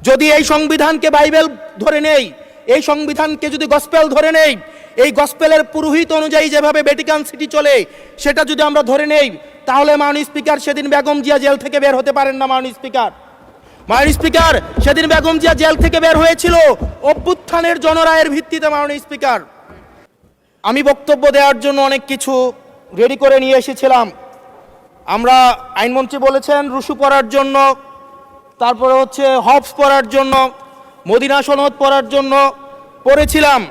যদি এই সংবিধানকে বাইবেল ধরে নেই, এই সংবিধানকে যদি গসপেল ধরে নেই, এই গসপেলের পুরোহিত অনুযায়ী যেভাবে ভ্যাটিকান সিটি চলে সেটা যদি আমরা ধরে নেই, তাহলে মাননীয় স্পিকার সেদিন বেগম জিয়া জেল থেকে বের হতে পারেন না। মাননীয় স্পিকার সেদিন বেগম জিয়া জেল থেকে বের হয়েছিল অভ্যুত্থানের জনরায়ের ভিত্তিতে। মাননীয় স্পিকার, আমি বক্তব্য দেওয়ার জন্য অনেক কিছু রেডি করে নিয়ে এসেছিলাম। আমরা আইনমন্ত্রী বলেছেন রুশু পড়ার জন্য, তারপরে হচ্ছে হবস পড়ার জন্য, মদিনা সনদ পড়ার জন্য পড়েছিলাম,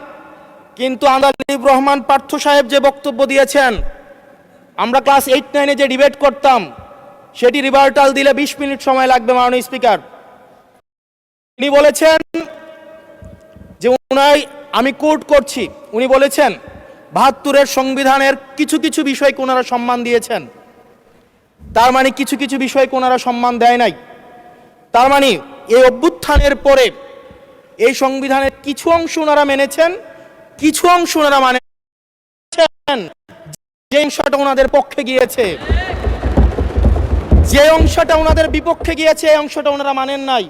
কিন্তু আন্দালিব রহমান পার্থ সাহেব যে বক্তব্য দিয়েছেন, আমরা ক্লাস 8-9-এ যে ডিবেট করতাম সেটি রিভার্টাল দিলে 20 মিনিট সময় লাগবে। মাননীয় স্পিকার, তিনি বলেছেন যে আমি কোট করছি, উনি বলেছেন ৭২-এর সংবিধানের কিছু কিছু বিষয়কে ওনারা সম্মান দিয়েছেন। তার মানে কিছু কিছু বিষয়কে ওনারা সম্মান দেয় নাই। তার মানে এই অভ্যুত্থানের পরে এই সংবিধানের কিছু অংশ ওনারা মেনেছেন, কিছু অংশ ওনারা মানেছেন, যে অংশটা ওনাদের পক্ষে গিয়েছে, যে অংশটা ওনাদের বিপক্ষে গিয়েছে এই অংশটা ওনারা মানেন নাই।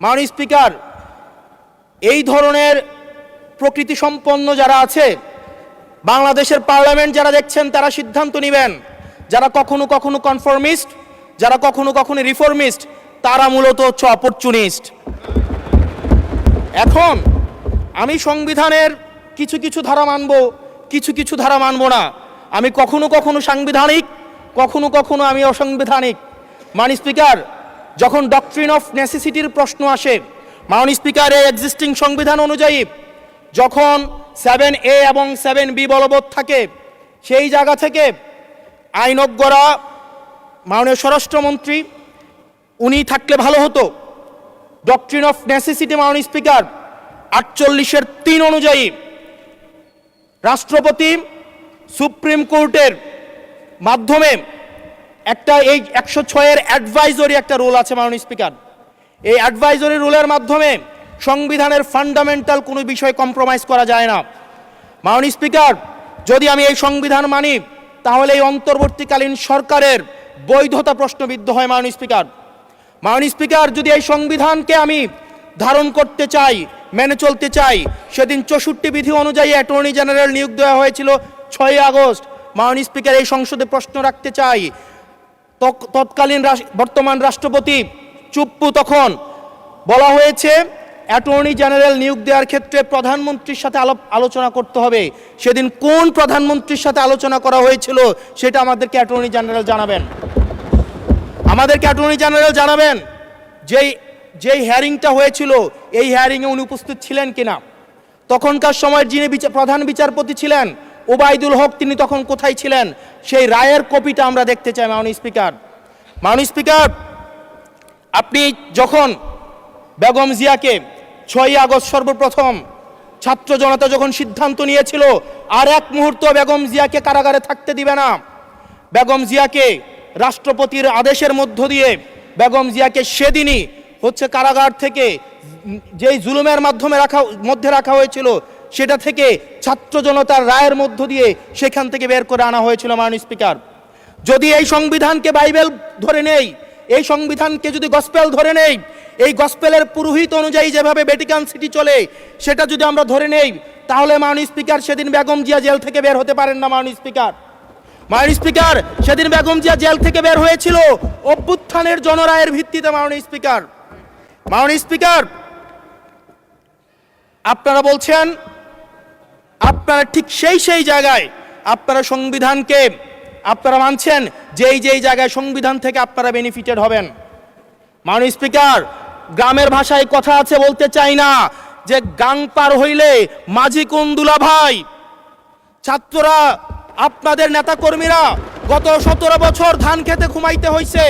মাননীয় স্পিকার, এই ধরনের প্রকৃতি সম্পন্ন যারা আছে বাংলাদেশের পার্লামেন্ট যারা দেখছেন তারা সিদ্ধান্ত নেবেন। যারা কখনো কখনো কনফর্মিস্ট, যারা কখনো কখনো রিফর্মিস্ট, তারা মূলত হচ্ছে অপরচুনিস্ট। এখন আমি সংবিধানের কিছু কিছু ধারা মানব, কিছু কিছু ধারা মানব না। আমি কখনো কখনো সাংবিধানিক, কখনো কখনো আমি অসাংবিধানিক। মাননীয় স্পিকার, যখন ডক্ট্রিন অফ নেসেসিটির প্রশ্ন আসে, মাননীয় স্পিকার, এই এক্সিস্টিং সংবিধান অনুযায়ী যখন 7A এবং 7B বলবৎ থাকে, সেই জায়গা থেকে আইনজ্ঞরা, মাননীয় স্বরাষ্ট্রমন্ত্রী উনি থাকলে ভালো হতো। ডক্ট্রিন অফ নেসেসিটি মাননীয় স্পিকার 48-3 অনুযায়ী রাষ্ট্রপতি সুপ্রিম কোর্টের মাধ্যমে একটা এই 106-এর অ্যাডভাইজরি একটা রুল আছে। মাননীয় স্পিকার, এই অ্যাডভাইজরি রুলের মাধ্যমে সংবিধানের ফান্ডামেন্টাল কোনো বিষয় কম্প্রোমাইজ করা যায় না। মাননীয় স্পিকার, যদি আমি এই সংবিধান মানি তাহলে এই অন্তর্বর্তীকালীন সরকারের বৈধতা প্রশ্নবিদ্ধ হয়। মাননীয় স্পিকার, যদি এই সংবিধানকে আমি ধারণ করতে চাই, মেনে চলতে চাই, সেদিন 64 বিধি অনুযায়ী অ্যাটর্নি জেনারেল নিয়োগ দেওয়া হয়েছিল 6 আগস্ট। মাননীয় স্পিকার, এই সংসদে প্রশ্ন রাখতে চাই, তৎকালীন বর্তমান রাষ্ট্রপতি চুপ্পু, তখন বলা হয়েছে অ্যাটর্নি জেনারেল নিয়োগ দেওয়ার ক্ষেত্রে প্রধানমন্ত্রীর সাথে আলোচনা করতে হবে। সেদিন কোন প্রধানমন্ত্রীর সাথে আলোচনা করা হয়েছিল সেটা আমাদেরকে অ্যাটর্নি জেনারেল জানাবেন। যেই হিয়ারিংটা হয়েছিল এই হিয়ারিংয়ে উনি উপস্থিত ছিলেন কিনা, তখনকার সময় যিনি প্রধান বিচারপতি ছিলেন ওবায়দুল হক, তিনি তখন কোথায় ছিলেন, সেই রায়ের কপিটা আমরা দেখতে চাই। মাননীয় স্পিকার, আপনি যখন বেগম জিয়াকে 6 আগস্ট সর্বপ্রথম ছাত্র জনতা যখন সিদ্ধান্ত নিয়েছিল আর এক মুহূর্ত বেগম জিয়াকে কারাগারে থাকতে দিবে না, বেগম জিয়াকে রাষ্ট্রপতির আদেশের মধ্য দিয়ে বেগম জিয়াকে সেদিনই হচ্ছে কারাগার থেকে যেই জুলুমের মধ্যে রাখা হয়েছিল সেটা থেকে ছাত্র জনতার রায়ের মধ্য দিয়ে সেখান থেকে বের করে আনা হয়েছিল। মাননীয় স্পিকার, যদি এই সংবিধানকে বাইবেল ধরে নেই, এই সংবিধানকে যদি গসপেল ধরে নেই, এই গসপেলের পুরোহিত অনুযায়ী যেভাবে ভ্যাটিকান সিটি চলে সেটা যদি আমরা ধরে নেই, তাহলে মাননীয় স্পিকার সেদিন বেগম জিয়া জেল থেকে বের হতে পারেন না। মাননীয় স্পিকার, সেদিন বেগম জিয়া জেল থেকে বের হয়েছিল অভ্যুত্থানের জনরায়ের ভিত্তিতে। মাননীয় স্পিকার, আপনারা বলছেন আপনারা ঠিক সেই জায়গায় আপনারা সংবিধানকে আপনারা মানছেন যেই জায়গায় সংবিধান থেকে আপনারা বেনিফিটেড হবেন। মাননীয় স্পিকার, গ্রামের ভাষায় কথা আছে, বলতে চাই না, যে গাং পার হইলে মাঝি কোন দুলা ভাই। ছাত্ররা, আপনাদের নেতাকর্মীরা গত 17 বছর ধান খেতে ঘুমাইতে হয়েছে,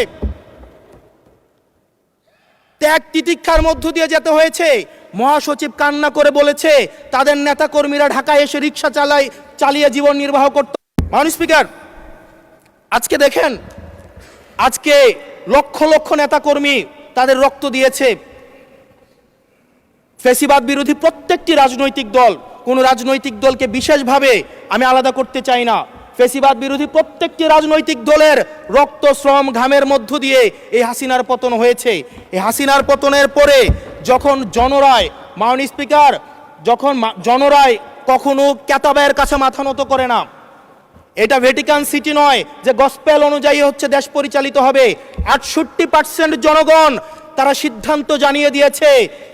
ত্যাগ তিতিক্ষার মধ্য দিয়ে যেতে হয়েছে। মহাসচিব কান্না করে বলেছে তাদের নেতাকর্মীরা ঢাকায় এসে রিক্সা চালিয়ে জীবন নির্বাহ করত। মাননীয় স্পিকার, আজকে দেখেন, আজকে লক্ষ লক্ষ নেতাকর্মী তাদের রক্ত দিয়েছে। ফ্যাসিবাদ বিরোধী প্রত্যেকটি রাজনৈতিক দল, কোন রাজনৈতিক দলকে বিশেষভাবে আমি আলাদা করতে চাই না, ফেসিবাদ বিরোধী প্রত্যেকটি রাজনৈতিক দলের রক্ত শ্রম ঘামের মধ্য দিয়ে এই হাসিনার পতন হয়েছে। এই হাসিনার পতনের পরে যখন জনরায়, মাননীয় স্পিকার, যখন জনরায় কখনো কেতাবের কাছে মাথা নত করে না। এটা ভ্যাটিকান সিটি নয় যে গসপেল অনুযায়ী হচ্ছে দেশ পরিচালিত হবে। 68% জনগণ তারা সিদ্ধান্ত জানিয়ে দিয়েছে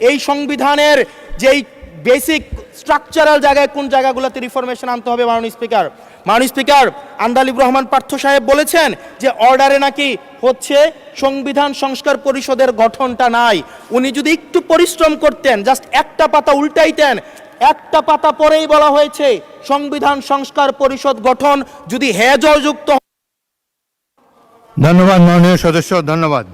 এই সংবিধানের যেই বেসিক স্ট্রাকচারাল জায়গায় কোন জায়গাগুলোতে রিফরমেশন আনতে হবে। মাননীয় স্পিকার আন্দালিব রহমান পার্থ সাহেব বলেছেন যে অর্ডারে নাকি হচ্ছে সংবিধান সংস্কার পরিষদের গঠনটা নাই। উনি যদি একটু পরিশ্রম করতেন, জাস্ট একটা পাতা উল্টাইতেন, একটা পাতা পরেই বলা হয়েছে সংবিধান সংস্কার পরিষদ গঠন যদি জয়যুক্ত। ধন্যবাদ মাননীয় সদস্য, ধন্যবাদ।